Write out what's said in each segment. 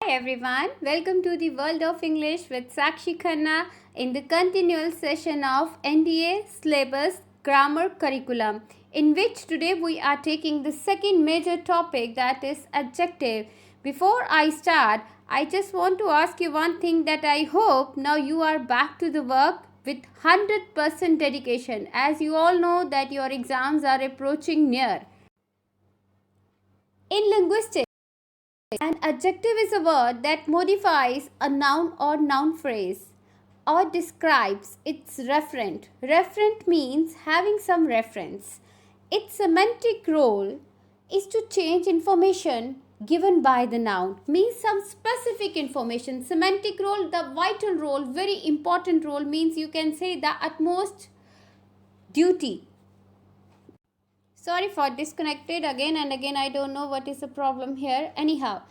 Hi everyone, welcome to the World of English with Sakshi Khanna in the continual session of NDA Syllabus Grammar Curriculum, in which today we are taking the second major topic, that is adjective. Before I start, I just want to ask you one thing, that I hope now you are back to the work with 100% dedication, as you all know that your exams are approaching near. In linguistics, an adjective is a word that modifies a noun or noun phrase or describes its referent. Referent means having some reference. Its semantic role is to change information given by the noun, means some specific information. Semantic role, the vital role, very important role, means you can say the utmost duty. Sorry for disconnected again and again. I don't know what is the problem here. Anyhow,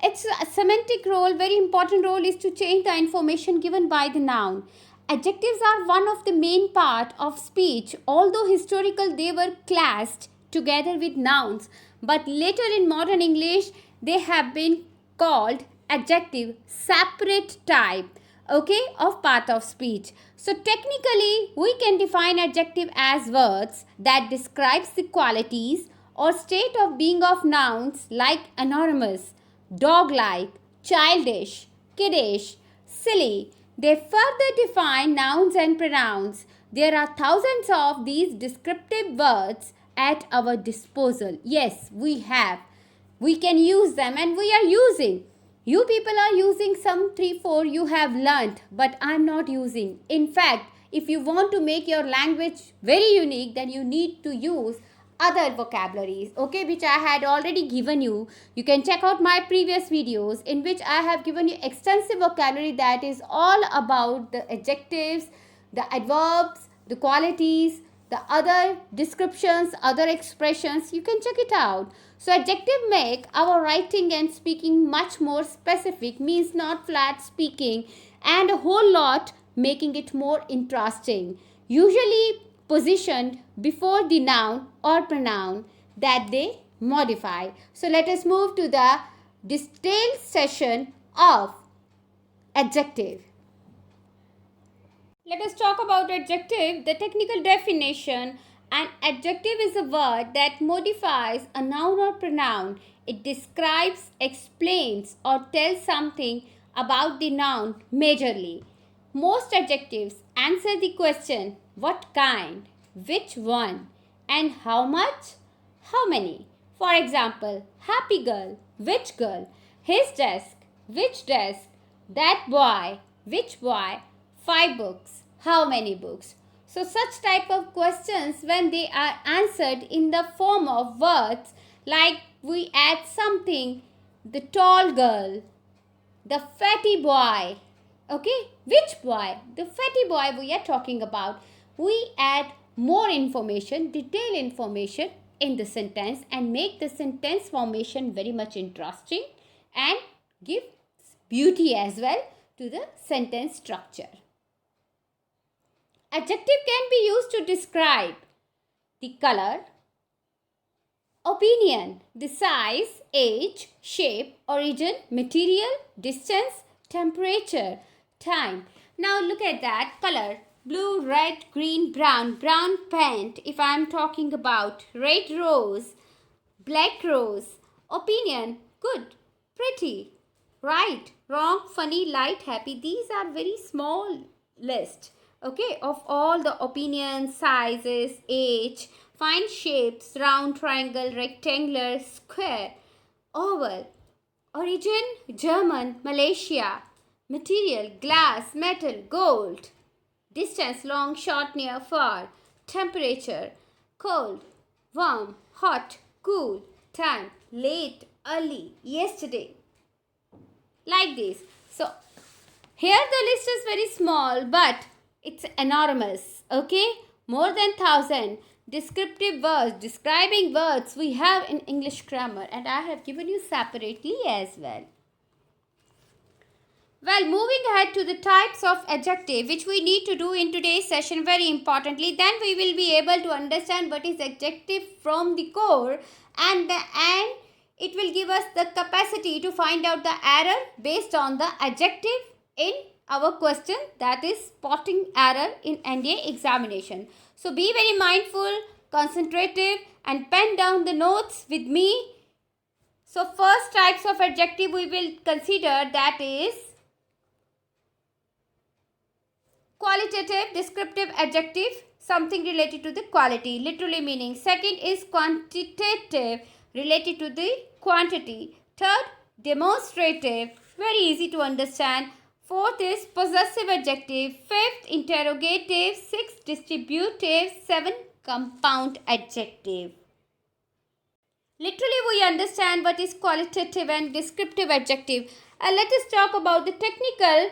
its semantic role, very important role, is to change the information given by the noun. Adjectives are one of the main part of speech. Although historical, they were classed together with nouns, but later in modern English they have been called adjective, separate type, of part of speech. So technically we can define adjective as words that describes the qualities or state of being of nouns like enormous, dog-like, childish, kiddish, silly. They further define nouns and pronouns. There are thousands of these descriptive words at our disposal. Yes, we have. We can use them and we are using. You people are using some 3-4 you have learnt, but I am not using. In fact, if you want to make your language very unique, then you need to use other vocabularies, which I had already given you. You can check out my previous videos in which I have given you extensive vocabulary that is all about the adjectives, the adverbs, the qualities, the other descriptions, other expressions. You can check it out. So adjective make our writing and speaking much more specific, means not flat speaking, and a whole lot making it more interesting. Usually positioned before the noun or pronoun that they modify. So let us move to the detailed session of adjective. Let us talk about adjective, the technical definition. An adjective is a word that modifies a noun or pronoun. It describes, explains, or tells something about the noun majorly. Most adjectives answer the question what kind, which one, and how much, how many. For example, happy girl, which girl, his desk, which desk, that boy, which boy, 5 books, how many books. So such type of questions, when they are answered in the form of words, like we add something, the tall girl, the fatty boy, which boy, the fatty boy we are talking about. We add more information, detailed information in the sentence and make the sentence formation very much interesting and give beauty as well to the sentence structure. Adjective can be used to describe the color, opinion, the size, age, shape, origin, material, distance, temperature, time. Now look at that. Color, blue, red, green, brown, brown paint if I am talking about, red rose, black rose. Opinion, good, pretty, right, wrong, funny, light, happy. These are very small list, of all the opinions, sizes, age. Find shapes, round, triangle, rectangular, square, oval. Origin, German, Malaysia. Material, glass, metal, gold. Distance, long, short, near, far. Temperature, cold, warm, hot, cool. Time, late, early, yesterday. Like this. So, here the list is very small, but it's enormous, more than 1,000 descriptive words, describing words we have in English grammar, and I have given you separately as well. Well, moving ahead to the types of adjective, which we need to do in today's session very importantly, then we will be able to understand what is adjective from the core, and it will give us the capacity to find out the error based on the adjective in our question, that is spotting error in NDA examination. So be very mindful, concentrative and pen down the notes with me. So first types of adjective we will consider, that is qualitative descriptive adjective, something related to the quality, literally meaning. Second is quantitative, related to the quantity. Third, demonstrative, very easy to understand. Fourth is possessive adjective. Fifth, interrogative. Sixth, distributive. Seventh, compound adjective. Literally we understand what is qualitative and descriptive adjective. Let us talk about the technical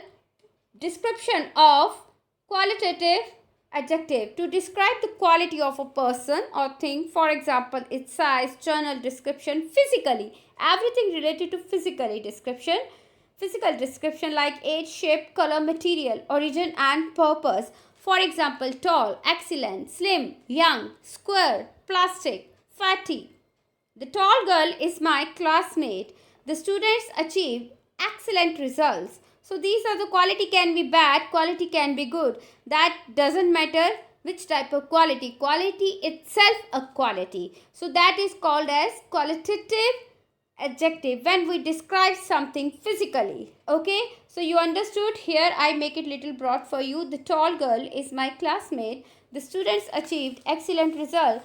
description of qualitative adjective. To describe the quality of a person or thing, for example, its size, journal description, physically, everything related to physical description like age, shape, color, material, origin and purpose. For example, tall, excellent, slim, young, square, plastic, fatty. The tall girl is my classmate. The students achieved excellent results. So these are the quality can be bad, quality can be good. That doesn't matter which type of quality. Quality itself a quality. So that is called as qualitative adjective when we describe something physically. Okay. So you understood. Here I make it little broad for you. The tall girl is my classmate. The students achieved excellent result.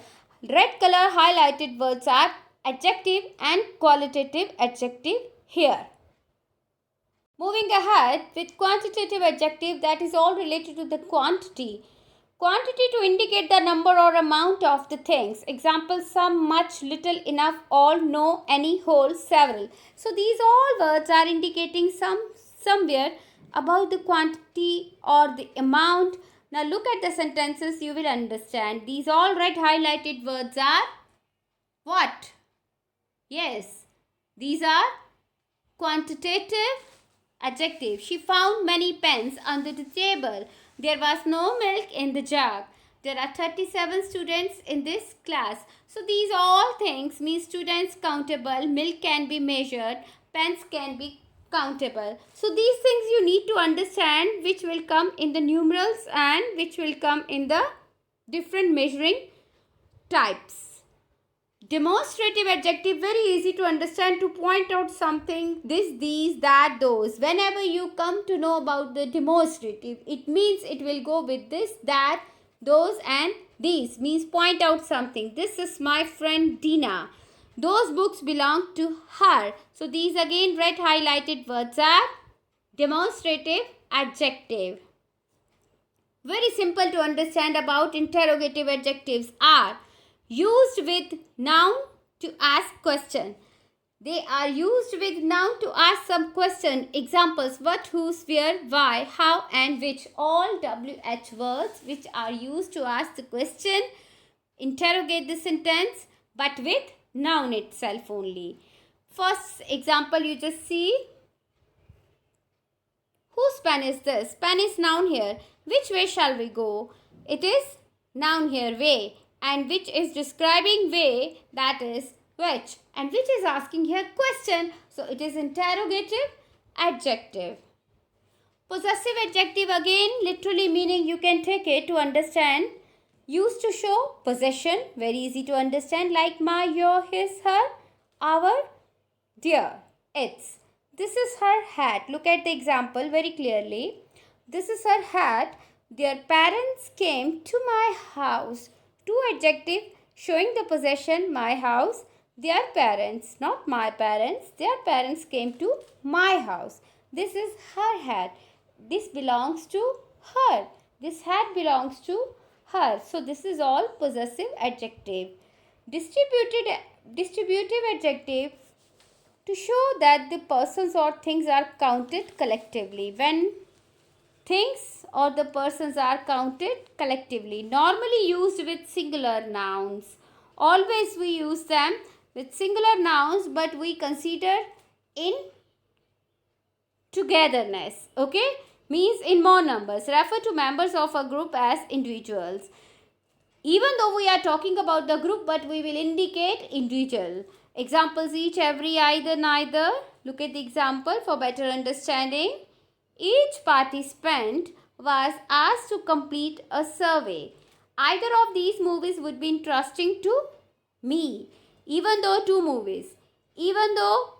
Red color highlighted words are adjective and qualitative adjective here. Moving ahead with quantitative adjective, that is all related to the quantity. Quantity to indicate the number or amount of the things. Example, some, much, little, enough, all, no, any, whole, several. So these all words are indicating somewhere about the quantity or the amount. Now look at the sentences, you will understand. These all red highlighted words are what? Yes, these are quantitative adjective. She found many pens under the table. There was no milk in the jug. There are 37 students in this class. So these all things mean students countable, milk can be measured, pens can be countable. So these things you need to understand, which will come in the numerals and which will come in the different measuring types. Demonstrative adjective, very easy to understand, to point out something, this, these, that, those. Whenever you come to know about the demonstrative, it means it will go with this, that, those and these, means point out something. This is my friend Dina. Those books belong to her. So these again red highlighted words are demonstrative adjective. Very simple to understand about interrogative adjectives are used with noun to ask question. They are used with noun to ask some question. Examples, what, whose, where, why, how and which. All WH words which are used to ask the question, interrogate the sentence, but with noun itself only. First example you just see. Whose pen is this? Pen is noun here. Which way shall we go? It is noun here, way. And which is describing way, that is which. And which is asking here question. So it is interrogative adjective. Possessive adjective again, literally meaning you can take it to understand. Used to show possession, very easy to understand, like my, your, his, her, our, their, its. This is her hat. Look at the example very clearly. This is her hat. Their parents came to my house. Two adjective showing the possession, my house, their parents, not my parents. Their parents came to my house. This is her hat. This belongs to her. This hat belongs to her. So this is all possessive adjective. Distributive adjective, to show that the persons or things are counted collectively. When things or the persons are counted collectively. Normally used with singular nouns. Always we use them with singular nouns, but we consider in togetherness. Okay? Means in more numbers. Refer to members of a group as individuals. Even though we are talking about the group, but we will indicate individual. Examples: each, every, either, neither. Look at the example for better understanding. Each participant was asked to complete a survey. Either of these movies would be interesting to me. Even though two movies. Even though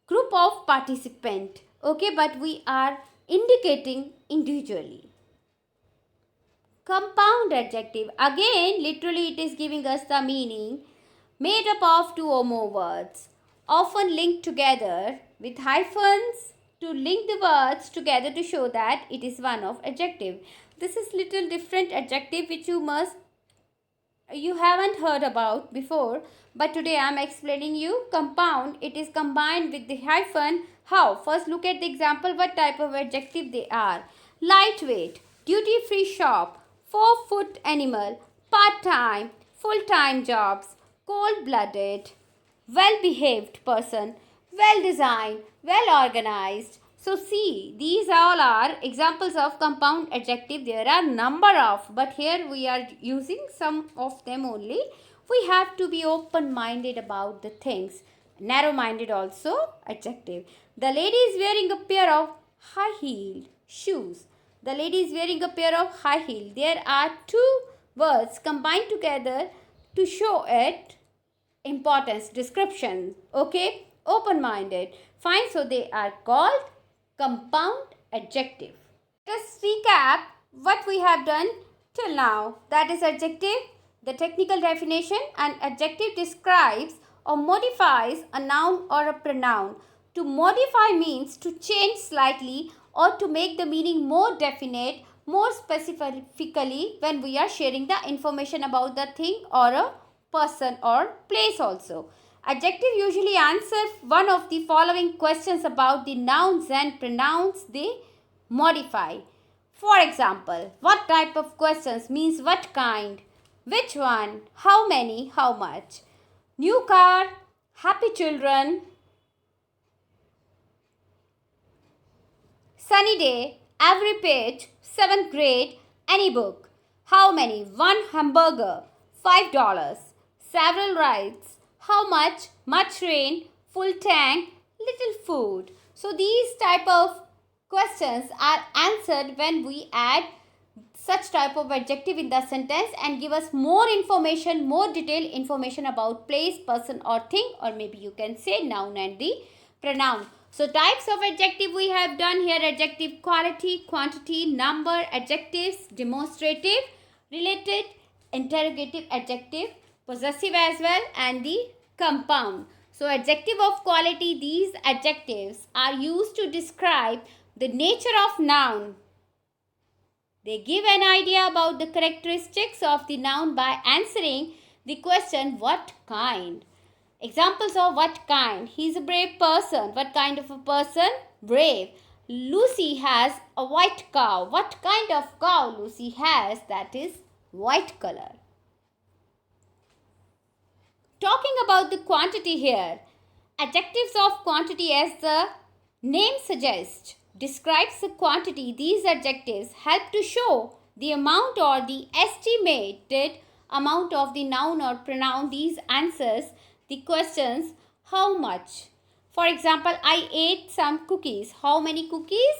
group of participant. Okay, but we are indicating individually. Compound adjective. Again, literally it is giving us the meaning. Made up of two or more words. Often linked together with hyphens to link the words together to show that it is one of adjective. This is little different adjective which you haven't heard about before, but today I am explaining you. Compound, it is combined with the hyphen. How? First look at the example what type of adjective they are. Lightweight, duty free shop, 4-foot animal, part-time, full-time jobs, cold-blooded, well-behaved person, well-designed, well-organized. So see, these all are examples of compound adjective. There are number of, but here we are using some of them only. We have to be open-minded about the things. Narrow-minded also adjective. The lady is wearing a pair of high-heeled shoes. The lady is wearing a pair of high heel. There are two words combined together to show it importance, description. Okay, open-minded. Fine, so they are called compound adjective. Let us recap what we have done till now. That is adjective, the technical definition. An adjective describes or modifies a noun or a pronoun. To modify means to change slightly or to make the meaning more definite, more specifically when we are sharing the information about the thing or a person or place also. Adjective usually answer one of the following questions about the nouns and pronouns they modify. For example, what type of questions means what kind, which one, how many, how much. New car, happy children, sunny day, every page, 7th grade, any book. How many? One hamburger, $5. Several rides. How much? Much rain, full tank, little food. So these type of questions are answered when we add such type of adjective in the sentence and give us more information, more detailed information about place, person or thing, or maybe you can say noun and the pronoun. So types of adjective we have done here: adjective quality, quantity, number, adjectives, demonstrative, related, interrogative adjective, possessive as well, and the compound. So adjective of quality, these adjectives are used to describe the nature of noun. They give an idea about the characteristics of the noun by answering the question what kind. Examples of what kind: he is a brave person. What kind of a person? Brave. Lucy has a white cow. What kind of cow Lucy has? That is white color. Talking about the quantity here, adjectives of quantity, as the name suggests, describes the quantity. These adjectives help to show the amount or the estimated amount of the noun or pronoun. These answers the questions how much. For example, I ate some cookies. How many cookies?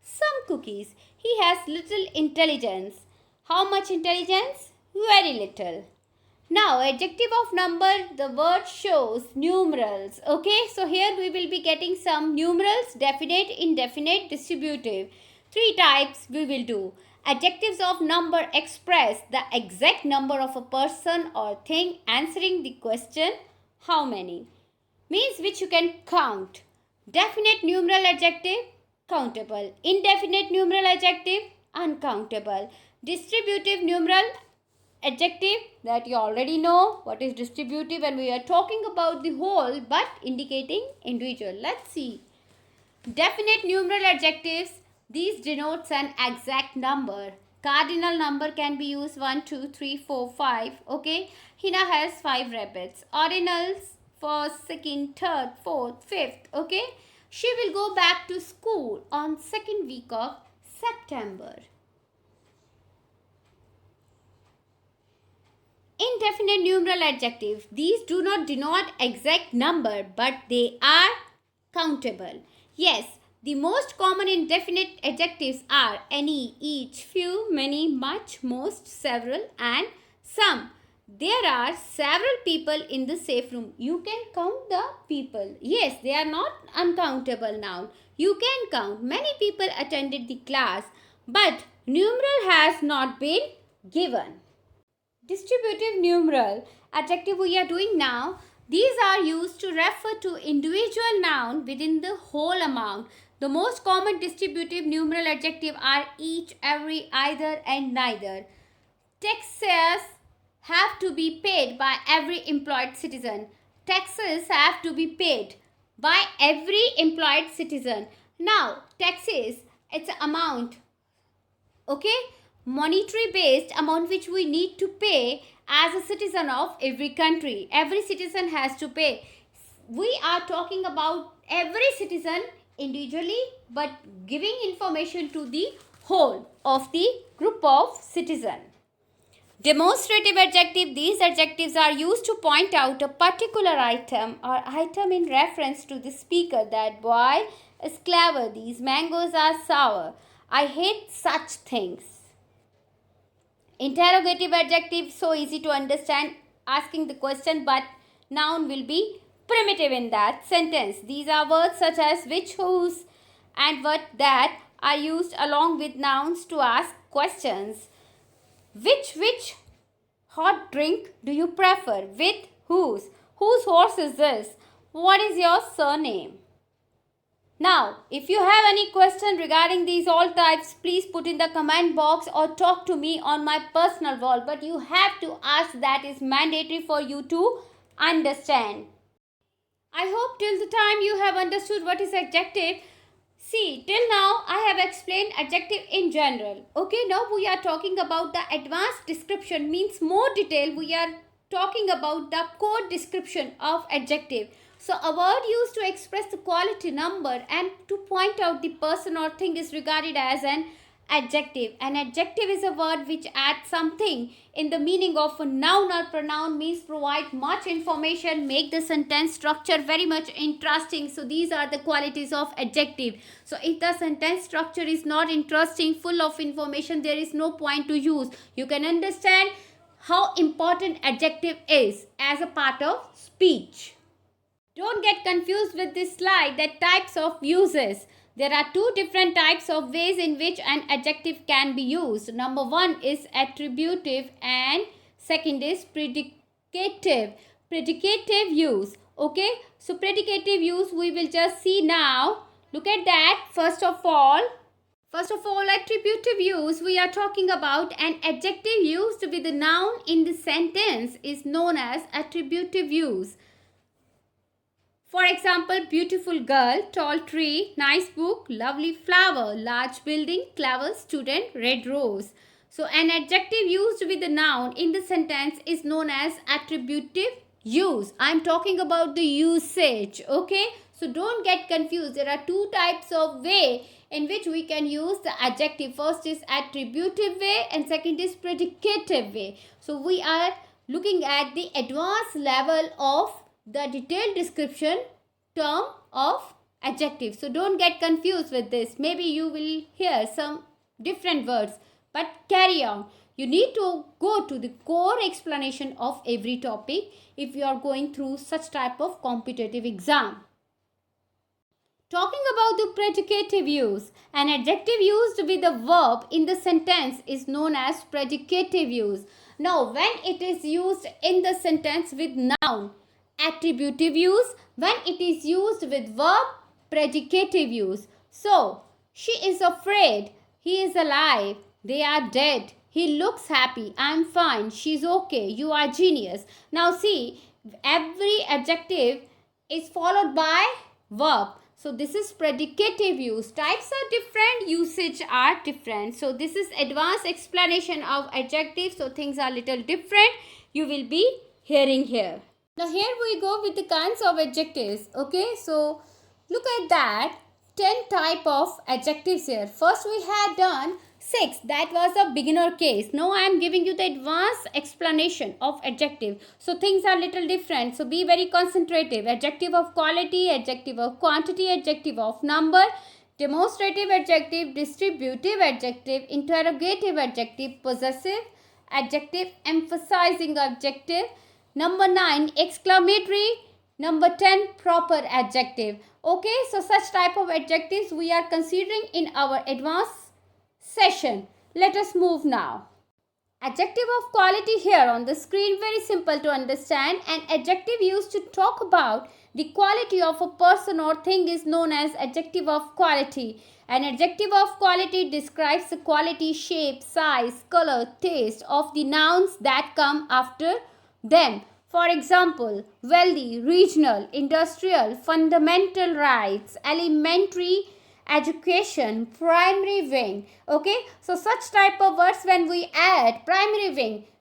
Some cookies. He has little intelligence. How much intelligence? Very little. Now, adjective of number, the word shows numerals. Okay, so here we will be getting some numerals: definite, indefinite, distributive. Three types we will do. Adjectives of number express the exact number of a person or thing, answering the question how many. Means which you can count. Definite numeral adjective, countable. Indefinite numeral adjective, uncountable. Distributive numeral adjective, that you already know what is distributive when we are talking about the whole but indicating individual. Let's see. Definite numeral adjectives, these denotes an exact number. Cardinal number can be used 1, 2, 3, 4, 5. Okay. Hina has 5 rabbits. Ordinals, first, second, third, fourth, fifth. Okay. She will go back to school on second week of September. Indefinite numeral adjectives. These do not denote exact number, but they are countable. Yes, the most common indefinite adjectives are any, each, few, many, much, most, several, and some. There are several people in the safe room. You can count the people. Yes, they are not uncountable noun. You can count. Many people attended the class, but numeral has not been given. Distributive numeral adjective we are doing now. These are used to refer to individual noun within the whole amount. The most common distributive numeral adjective are each, every, either, and neither. Taxes have to be paid by every employed citizen. Taxes have to be paid by every employed citizen. Now, taxes, it's amount, okay, monetary based amount which we need to pay as a citizen of every country. Every citizen has to pay. We are talking about every citizen individually, but giving information to the whole of the group of citizens. Demonstrative adjective. These adjectives are used to point out a particular item or item in reference to the speaker. That boy is clever. These mangoes are sour. I hate such things. Interrogative adjective. So easy to understand. Asking the question, but noun will be primitive in that sentence. These are words such as which, whose, and what, that are used along with nouns to ask questions. Which hot drink do you prefer? With, whose horse is this? What is your surname? Now, if you have any question regarding these all types, please put in the comment box or talk to me on my personal wall. But you have to ask, that is mandatory for you to understand. I hope till the time you have understood what is adjective. See, till now I have explained adjective in general. Okay, now we are talking about the advanced description, means more detail. We are talking about the code description of adjective. So a word used to express the quality, number, and to point out the person or thing is regarded as an adjective. An adjective is a word which adds something in the meaning of a noun or pronoun, means provide much information, make the sentence structure very much interesting. So these are the qualities of adjective. So if the sentence structure is not interesting, full of information, there is no point to use. You can understand how important adjective is as a part of speech. Don't get confused with this slide, that types of uses. There are two different types of ways in which an adjective can be used. Number one is attributive and second is predicative. Predicative use. Okay, so predicative use we will just see now. Look at that. First of all, attributive use, we are talking about an adjective used with a noun in the sentence is known as attributive use. For example, beautiful girl, tall tree, nice book, lovely flower, large building, clever student, red rose. So an adjective used with a noun in the sentence is known as attributive use. I am talking about the usage. Okay. So don't get confused. There are two types of way in which we can use the adjective. First is attributive way and second is predicative way. So we are looking at the advanced level of the detailed description term of adjective. So don't get confused with this. Maybe you will hear some different words, but carry on. You need to go to the core explanation of every topic if you are going through such type of competitive exam. Talking about the predicative use, an adjective used with a verb in the sentence is known as predicative use. Now, when it is used in the sentence with noun, attributive use. When it is used with verb, predicative use. So, she is afraid, he is alive, they are dead, he looks happy, I am fine, she is okay, you are genius. Now see, every adjective is followed by verb. So this is predicative use. Types are different, usage are different. So this is advanced explanation of adjectives. So things are little different. You will be hearing here. Now here we go with the kinds of adjectives. Okay, so look at that. 10 type of adjectives here. First we had done 6. That was a beginner case. Now I am giving you the advanced explanation of adjective. So things are little different. So be very concentrative. Adjective of quality, adjective of quantity, adjective of number, demonstrative adjective, distributive adjective, interrogative adjective, possessive adjective, emphasizing adjective. Number 9, exclamatory. Number 10, proper adjective. Okay, so such type of adjectives we are considering in our advanced session. Let us move now. Adjective of quality here on the screen, very simple to understand. An adjective used to talk about the quality of a person or thing is known as adjective of quality. An adjective of quality describes the quality, shape, size, color, taste of the nouns that come after them. For example, wealthy, regional, industrial, fundamental rights, elementary education, primary wing. Okay, so such type of words, when we add primary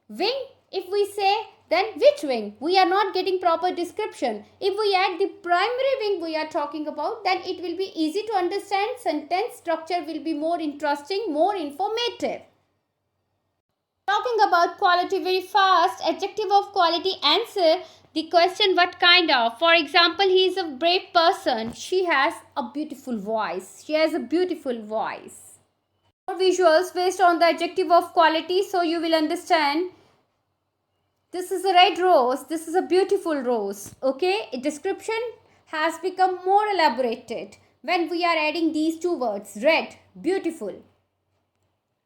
wing, if we say, then which wing, we are not getting proper description. If we add the primary wing we are talking about, then it will be easy to understand. Sentence structure will be more interesting, more informative. Talking about quality very fast. Adjective of quality answer the question what kind of. For example, he is a brave person. She has a beautiful voice. She has a beautiful voice. More visuals based on the adjective of quality, so you will understand. This is a red rose. This is a beautiful rose. Okay, a description has become more elaborated when we are adding these two words, red, beautiful.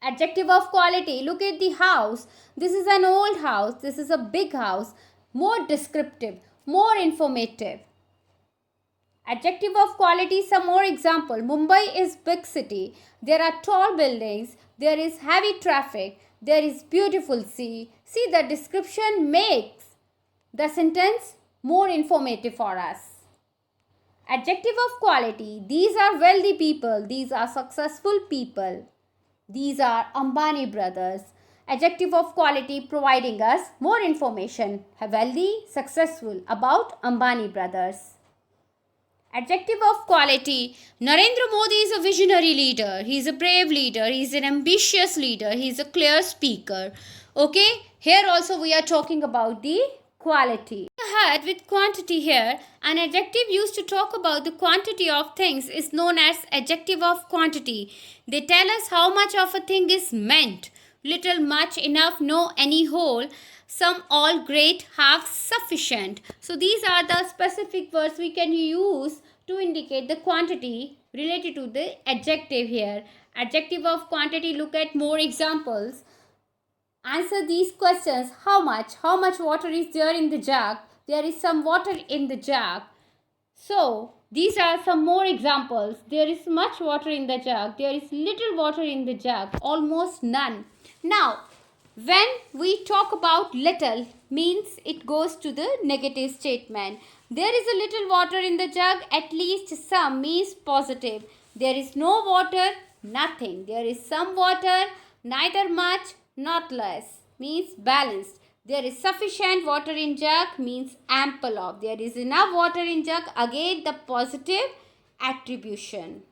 Adjective of quality, look at the house. This is an old house. This is a big house. More descriptive, more informative. Adjective of quality, some more example. Mumbai is big city. There are tall buildings. There is heavy traffic. There is beautiful sea. See, the description makes the sentence more informative for us. Adjective of quality, these are wealthy people. These are successful people. These are Ambani brothers. Adjective of quality providing us more information. Wealthy, successful about Ambani brothers. Adjective of quality. Narendra Modi is a visionary leader. He is a brave leader. He is an ambitious leader. He is a clear speaker. Okay. Here also we are talking about the quality. Ahead with quantity here. An adjective used to talk about the quantity of things is known as adjective of quantity. They tell us how much of a thing is meant. Little, much, enough, no, any, whole, some, all, great, half, sufficient. So these are the specific words we can use to indicate the quantity related to the adjective here. Adjective of quantity, look at more examples. Answer these questions. How much? How much water is there in the jug? There is some water in the jug. So, these are some more examples. There is much water in the jug. There is little water in the jug. Almost none. Now, when we talk about little, means it goes to the negative statement. There is a little water in the jug. At least some means positive. There is no water, nothing. There is some water, neither much, not less, means balanced. There is sufficient water in jug, means ample of. There is enough water in jug, again the positive attribution.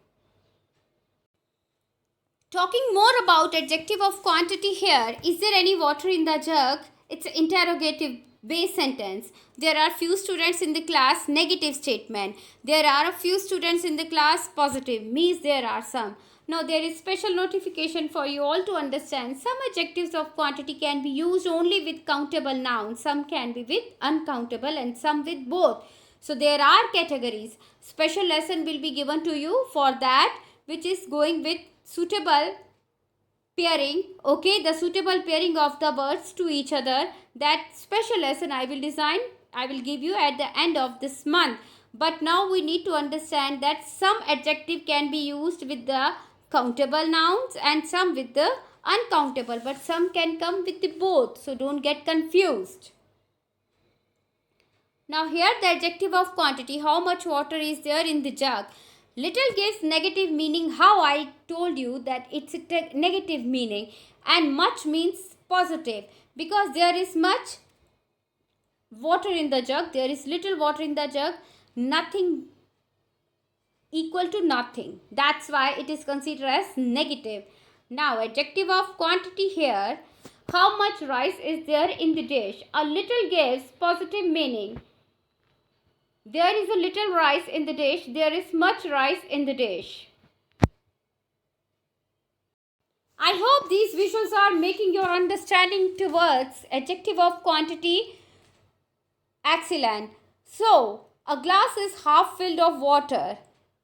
Talking more about adjective of quantity here. Is there any water in the jug? It's an interrogative base sentence. There are few students in the class, negative statement. There are a few students in the class, positive, means there are some. Now there is special notification for you all to understand. Some adjectives of quantity can be used only with countable nouns. Some can be with uncountable and some with both. So there are categories. Special lesson will be given to you for that, which is going with suitable pairing. Okay, the suitable pairing of the words to each other. That special lesson I will give you at the end of this month. But now we need to understand that some adjective can be used with the countable nouns and some with the uncountable, but some can come with the both, so don't get confused. Now here the adjective of quantity, how much water is there in the jug. Little gives negative meaning, how I told you that it's a negative meaning, and much means positive because there is much water in the jug, there is little water in the jug, nothing equal to nothing. That's why it is considered as negative. Now, adjective of quantity here. How much rice is there in the dish? A little gives positive meaning. There is a little rice in the dish. There is much rice in the dish. I hope these visuals are making your understanding towards adjective of quantity excellent. So, a glass is half filled of water.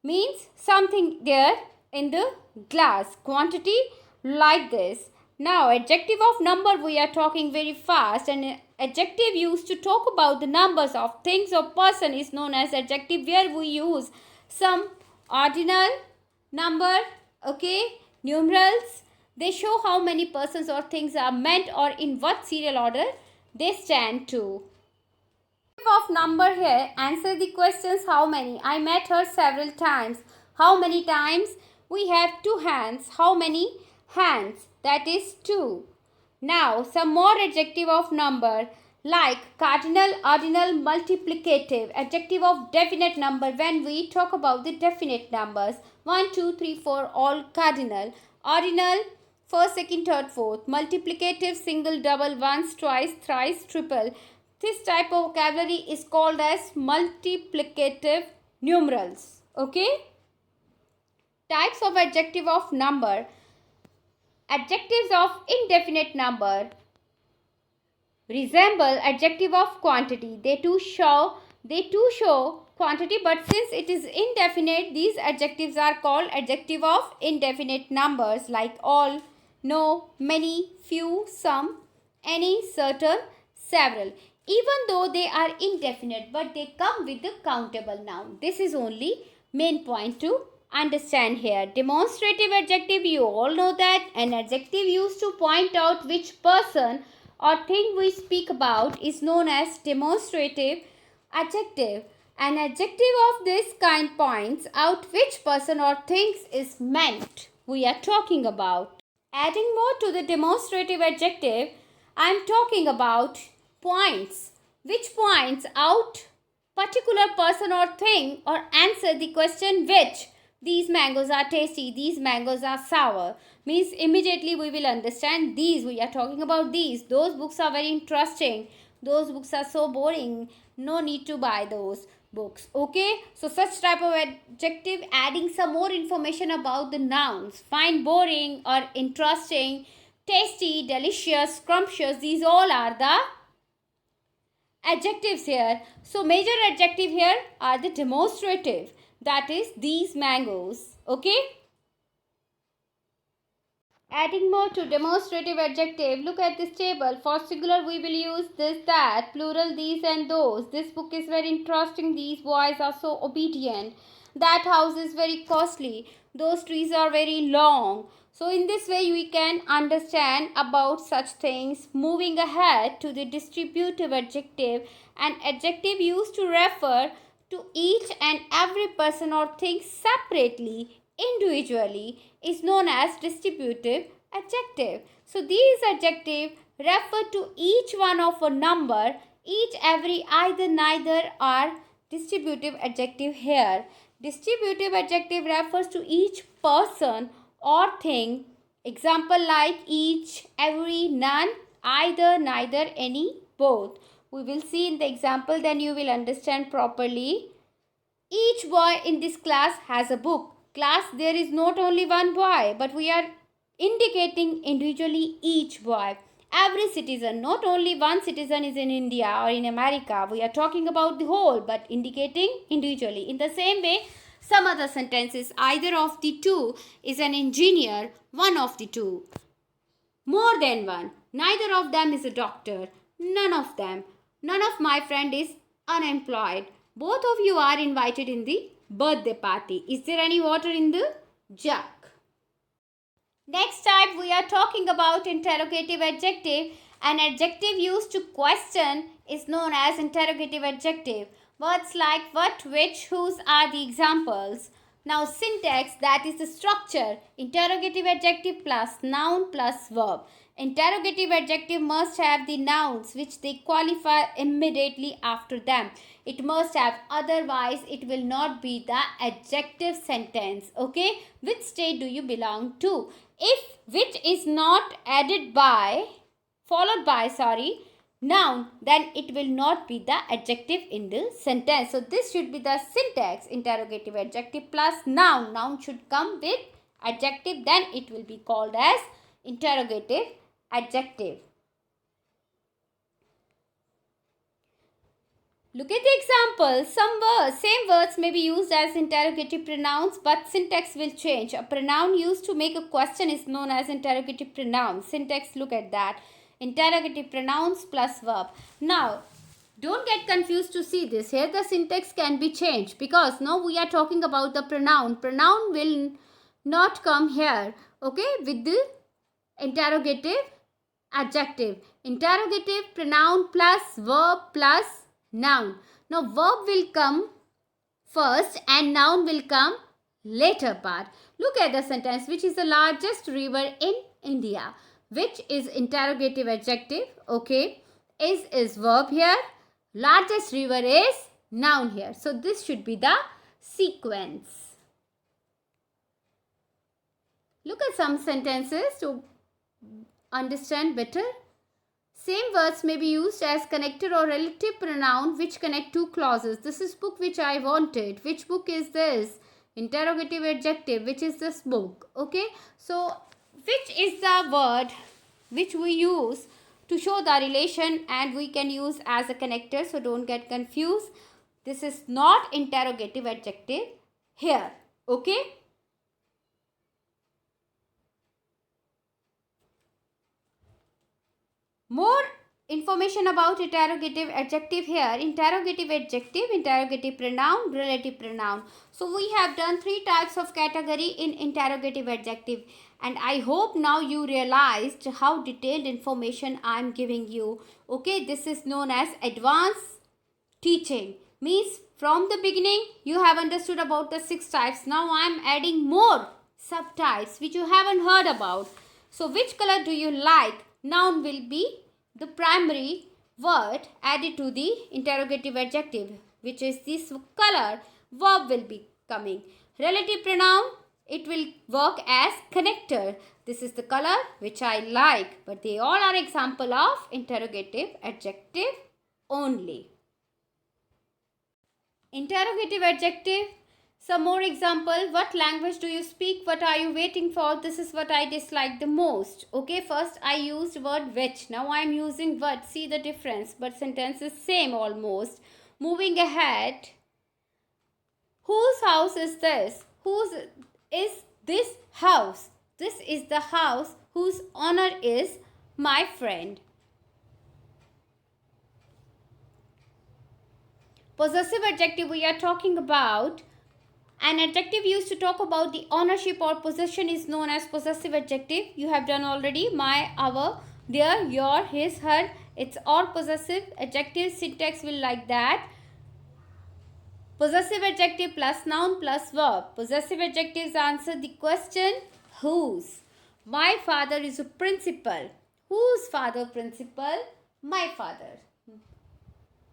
Means something there in the glass. Quantity like this. Now, adjective of number we are talking very fast, and adjective used to talk about the numbers of things or person is known as adjective, where we use some ordinal number, okay, numerals. They show how many persons or things are meant or in what serial order they stand to. Of number here, answer the questions. How many? I met her several times. How many times? We have two hands. How many hands? That is two. Now, some more adjective of number like cardinal, ordinal, multiplicative, adjective of definite number when we talk about the definite numbers. 1, 2, 3, 4, all cardinal. Ordinal, first, second, third, fourth. Multiplicative, single, double, once, twice, thrice, triple. This type of vocabulary is called as multiplicative numerals. Okay? Types of adjective of number. Adjectives of indefinite number resemble adjective of quantity. They too show quantity, but since it is indefinite, these adjectives are called adjective of indefinite numbers like all, no, many, few, some, any, certain, several. Even though they are indefinite, but they come with the countable noun. This is only main point to understand here. Demonstrative adjective, you all know that an adjective used to point out which person or thing we speak about is known as demonstrative adjective. An adjective of this kind points out which person or things is meant we are talking about. Adding more to the demonstrative adjective, I am talking about points, which points out particular person or thing or answer the question which. These mangoes are tasty, these mangoes are sour. Means immediately we will understand these, we are talking about these. Those books are very interesting, those books are so boring, no need to buy those books. Okay, so such type of adjective adding some more information about the nouns. Find boring or interesting, tasty, delicious, scrumptious, these all are the adjectives here. So major adjective here are the demonstrative, that is these mangoes. Okay, adding more to demonstrative adjective, look at this table. For singular we will use this, that. Plural, these and those. This book is very interesting, these boys are so obedient. That house is very costly, those trees are very long. So in this way we can understand about such things. Moving ahead to the distributive adjective, an adjective used to refer to each and every person or thing separately, individually, is known as distributive adjective. So these adjectives refer to each one of a number, each, every, either, neither are distributive adjective here. Distributive adjective refers to each person or thing. Example like each, every, none, either, neither, any, both. We will see in the example, then you will understand properly. Each boy in this class has a book. Class, there is not only one boy, but we are indicating individually each boy. Every citizen, not only one citizen is in India or in America. We are talking about the whole, but indicating individually. In the same way, some other sentences, either of the two is an engineer, one of the two. More than one. Neither of them is a doctor. None of them. None of my friend is unemployed. Both of you are invited in the birthday party. Is there any water in the jug? Next type we are talking about interrogative adjective. An adjective used to question is known as interrogative adjective. Words like what, which, whose are the examples. Now syntax, that is the structure. Interrogative adjective plus noun plus verb. Interrogative adjective must have the nouns which they qualify immediately after them. It must have, otherwise it will not be the adjective sentence. Okay, which state do you belong to? If which is not added by, followed by, noun, then it will not be the adjective in the sentence. So this should be the syntax. Interrogative adjective plus noun. Noun should come with adjective, then it will be called as interrogative adjective. Look at the example. Same words may be used as interrogative pronouns, but syntax will change. A pronoun used to make a question is known as interrogative pronoun. Syntax, look at that. Interrogative pronouns plus verb. Now, don't get confused to see this. Here the syntax can be changed because now we are talking about the pronoun. Pronoun will not come here, okay, with the interrogative adjective. Interrogative pronoun plus verb plus noun. Now verb will come first and noun will come later part. Look at the sentence. Which is the largest river in India? Which is interrogative adjective, okay. Is verb here. Largest river is noun here. So this should be the sequence. Look at some sentences to understand better. Same words may be used as connector or relative pronoun which connect two clauses. This is book which I wanted. Which book is this? Interrogative adjective. Which is this book? Okay. So which is the word which we use to show the relation and we can use as a connector. So don't get confused. This is not interrogative adjective here. Okay. More information about interrogative adjective here. Interrogative adjective, interrogative pronoun, relative pronoun. So we have done 3 types of category in interrogative adjective. And I hope now you realized how detailed information I am giving you. Okay, this is known as advanced teaching. Means from the beginning you have understood about the 6 types. Now I am adding more subtypes which you haven't heard about. So which color do you like? Noun will be the primary word added to the interrogative adjective, which is this color. Verb will be coming. Relative pronoun, it will work as connector. This is the color which I like. But they all are example of interrogative adjective only. Interrogative adjective. Some more example. What language do you speak? What are you waiting for? This is what I dislike the most. Okay, first I used word which. Now I am using what. See the difference. But sentence is same almost. Moving ahead. Whose house is this? Whose is this house? This is the house whose owner is my friend. Possessive adjective we are talking about. An adjective used to talk about the ownership or possession is known as possessive adjective. You have done already. My, our, their, your, his, her. It's all possessive adjective. Syntax will like that. Possessive adjective plus noun plus verb. Possessive adjectives answer the question whose. My father is a principal. Whose father principal? My father.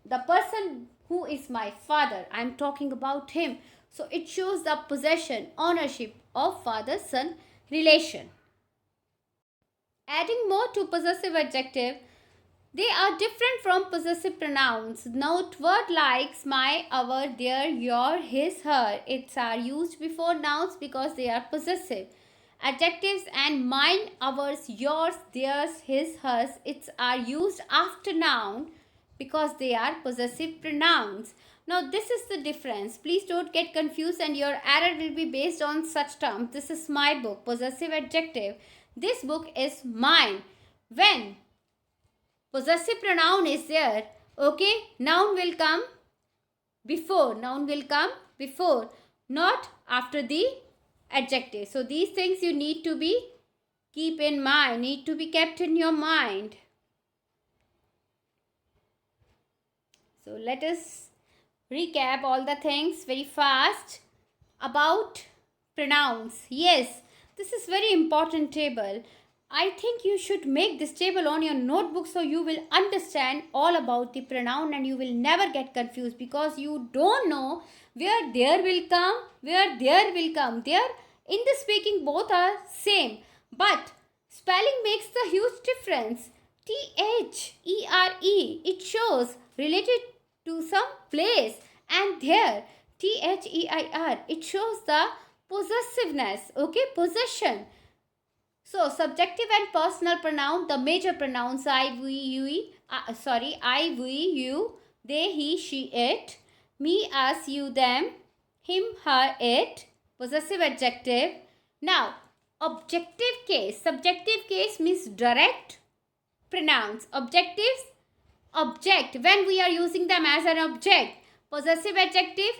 The person who is my father. I am talking about him. So it shows the possession, ownership of father-son relation. Adding more to possessive adjective, they are different from possessive pronouns. Note word likes my, our, their, your, his, her. It's are used before nouns because they are possessive. Adjectives and mine, ours, yours, theirs, his, hers. It's are used after noun because they are possessive pronouns. Now this is the difference. Please don't get confused and your error will be based on such terms. This is my book, possessive adjective. This book is mine. When possessive pronoun is there, okay, noun will come before. Noun will come before, not after the adjective. So these things you need to be keep in mind, need to be kept in your mind. So let us recap all the things very fast about pronouns. Yes, this is very important table. I think you should make this table on your notebook so you will understand all about the pronoun and you will never get confused because you don't know where there will come, where there will come. There in the speaking both are same, but spelling makes the huge difference. THERE, it shows related to some place, and there THEIR, it shows the possessiveness, okay, possession. So, subjective and personal pronoun, the major pronouns I, we, you, they, he, she, it, me, us, you, them, him, her, it, possessive adjective. Now, objective case, subjective case means direct pronouns. Objectives, object, when we are using them as an object. Possessive adjective,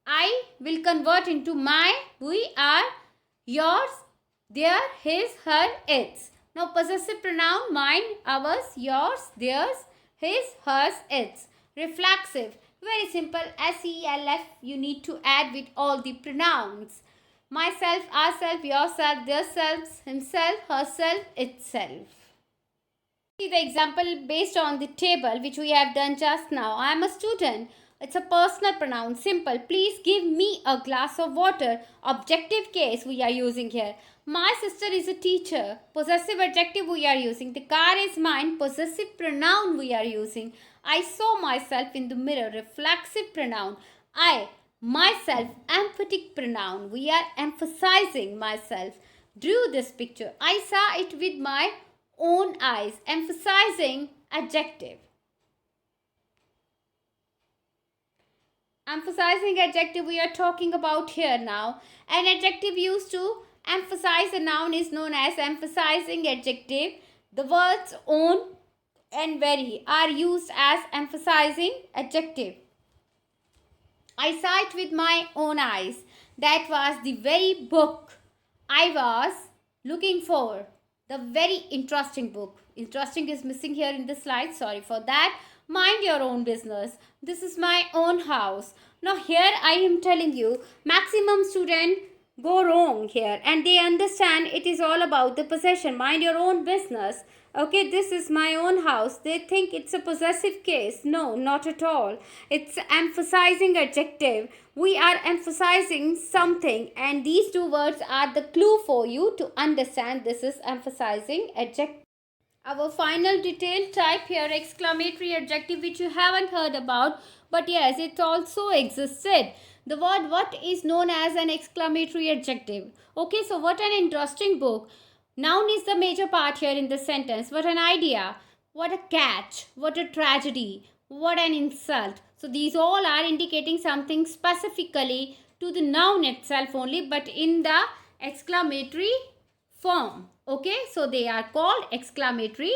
I will convert into my, we, are, yours, their, his, her, its. Now possessive pronoun, mine, ours, yours, theirs, his, hers, its. Reflexive, very simple, SELF you need to add with all the pronouns. Myself, ourself, yourself, theirself, himself, herself, itself. See the example based on the table which we have done just now. I am a student. It's a personal pronoun, simple. Please give me a glass of water. Objective case we are using here. My sister is a teacher. Possessive adjective we are using. The car is mine. Possessive pronoun we are using. I saw myself in the mirror. Reflexive pronoun. I, myself, emphatic pronoun. We are emphasizing myself. Drew this picture. I saw it with my own eyes. Emphasizing adjective. Emphasizing adjective we are talking about here now. An adjective used to emphasize a noun is known as emphasizing adjective. The words own and very are used as emphasizing adjective. I saw it with my own eyes. That was the very book I was looking for. The very interesting book. Interesting is missing here in the slide. Sorry for that. Mind your own business. This is my own house. Now here I am telling you, maximum student go wrong here and they understand it is all about the possession. Mind your own business. Okay, this is my own house. They think it's a possessive case. No, not at all. It's emphasizing adjective. We are emphasizing something and these two words are the clue for you to understand this is emphasizing adjective. Our final detailed type here, exclamatory adjective, which you haven't heard about, but yes, it also existed. The word what is known as an exclamatory adjective. Okay, so what an interesting book. Noun is the major part here in the sentence. What an idea. What a catch. What a tragedy. What an insult. So these all are indicating something specifically to the noun itself only, but in the exclamatory form. Okay, so they are called exclamatory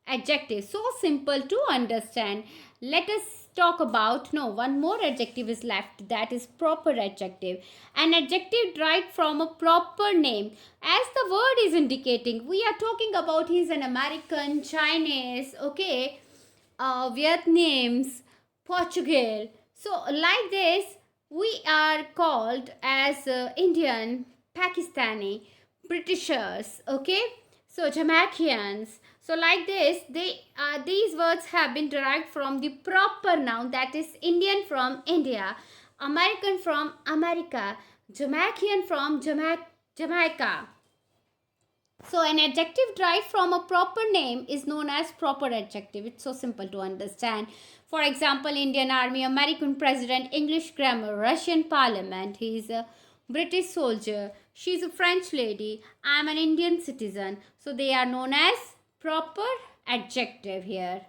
adjectives. So simple to understand. Let us talk about, one more adjective is left, that is proper adjective. An adjective derived from a proper name. As the word is indicating, we are talking about he's an American, Chinese, okay, Vietnamese, Portugal. So like this, we are called as Indian, Pakistani, Britishers, okay, so Jamaicans. So like this, these words have been derived from the proper noun, that is Indian from India, American from America, Jamaican from Jamaica. So an adjective derived from a proper name is known as proper adjective. It's so simple to understand. For example, Indian Army, American President, English grammar, Russian Parliament. He is a British soldier. She's a French lady. I'm an Indian citizen. So they are known as proper adjective here.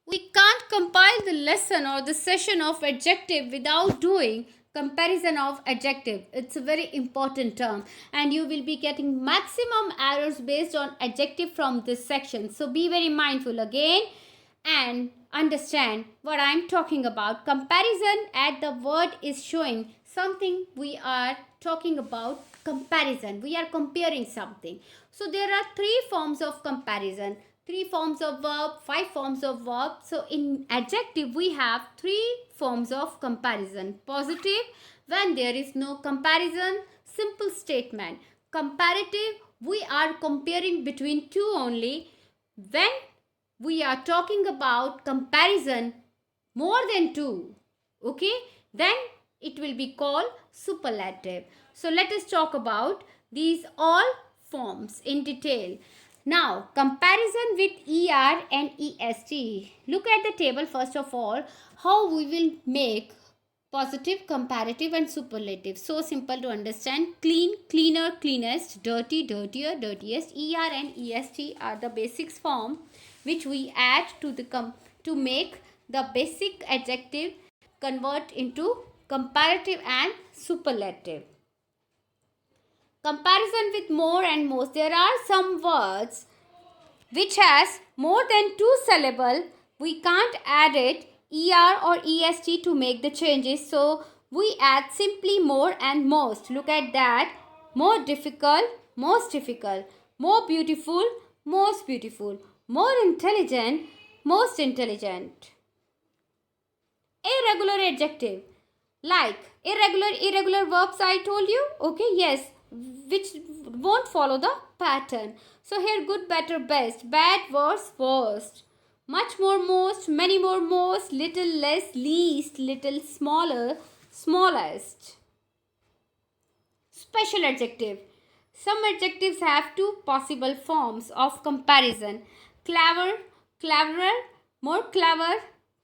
We can't compile the lesson or the session of adjective without doing comparison of adjective. It's a very important term and you will be getting maximum errors based on adjective from this section. So be very mindful again and understand what I'm talking about. Comparison at the word is showing something we are talking about. Comparison, we are comparing something. So there are 3 forms of comparison, 3 forms of verb, 5 forms of verb. So in adjective we have 3 forms of comparison. Positive, when there is no comparison, simple statement. Comparative, we are comparing between two only. When we are talking about comparison more than two, okay, then it will be called superlative. So let us talk about these all forms in detail. Now, comparison with ER and EST. Look at the table first of all, how we will make positive, comparative and superlative. So simple to understand. Clean, cleaner, cleanest, dirty, dirtier, dirtiest. ER and EST are the basics form which we add to make the basic adjective convert into comparative and superlative. Comparison with more and most. There are some words which has more than two syllable. We can't add it ER or EST to make the changes. So we add simply more and most. Look at that. More difficult, most difficult. More beautiful, most beautiful. More intelligent, most intelligent. Irregular adjective. Like irregular verbs I told you. Okay, yes. Which won't follow the pattern. So here good, better, best. Bad, worse, worst. Much more, most. Many more, most. Little, less, least. Little, smaller, smallest. Special adjective. Some adjectives have two possible forms of comparison. Clever, cleverer, more clever,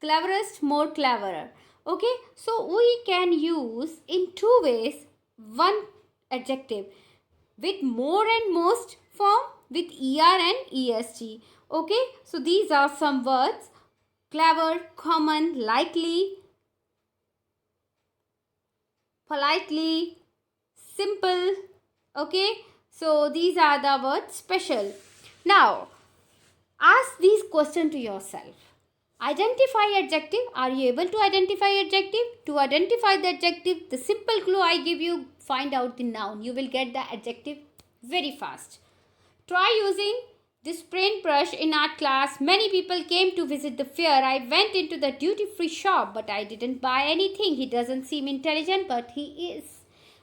cleverest, more cleverer. Okay, so we can use in two ways one adjective with more and most form with ER and EST. Okay, so these are some words: clever, common, likely, politely, simple. Okay, so these are the words special. Now ask these questions to yourself. Identify adjective. Are you able to identify adjective? To identify the adjective, the simple clue I give you, find out the noun. You will get the adjective very fast. Try using this paintbrush in art class. Many people came to visit the fair. I went into the duty-free shop, but I didn't buy anything. He doesn't seem intelligent, but he is.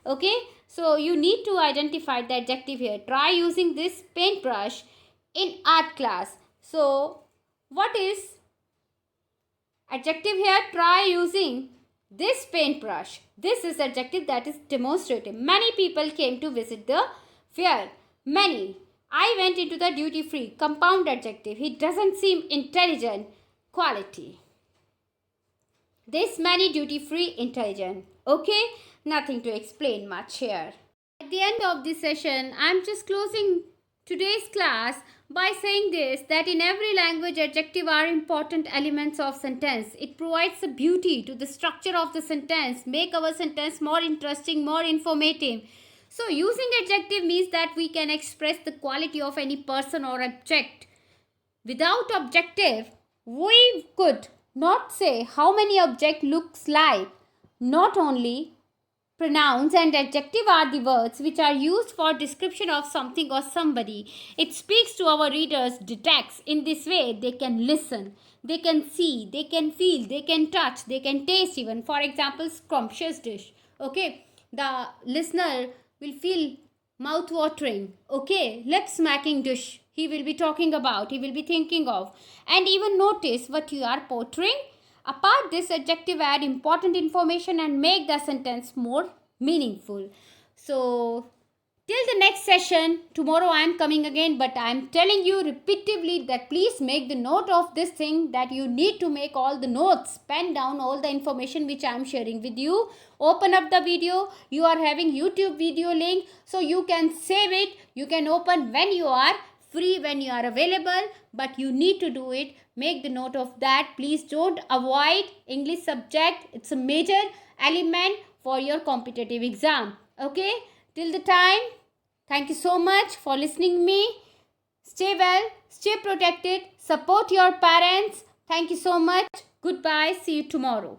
Okay, so you need to identify the adjective here. Try using this paintbrush in art class. So what is adjective here? Try using this paintbrush. This is adjective, that is demonstrative. Many people came to visit the fair. Many. I went into the duty free. Compound adjective. He doesn't seem intelligent. Quality. This many, duty free, intelligent. Okay, nothing to explain much here. At the end of this session, I am just closing today's class by saying this, that in every language, adjectives are important elements of sentence. It provides a beauty to the structure of the sentence, make our sentence more interesting, more informative. So using adjective means that we can express the quality of any person or object. Without adjective, we could not say how many object looks like. Not only pronouns and adjective are the words which are used for description of something or somebody. It speaks to our readers, detects. In this way, they can listen, they can see, they can feel, they can touch, they can taste even. For example, scrumptious dish. Okay, the listener will feel mouth-watering. Okay, lip-smacking dish. He will be talking about, he will be thinking of. And even notice what you are portraying. Apart this, adjective add important information and make the sentence more meaningful. So, till the next session, tomorrow I am coming again, but I am telling you repeatedly that please make the note of this thing, that you need to make all the notes, pen down all the information which I am sharing with you. Open up the video. You are having YouTube video link, so you can save it. You can open when you are free, when you are available, but you need to do it. Make the note of that. Please don't avoid English subject. It's a major element for your competitive exam. Okay, till the time, thank you so much for listening me. Stay well, stay protected, support your parents. Thank you so much. Goodbye. See you tomorrow.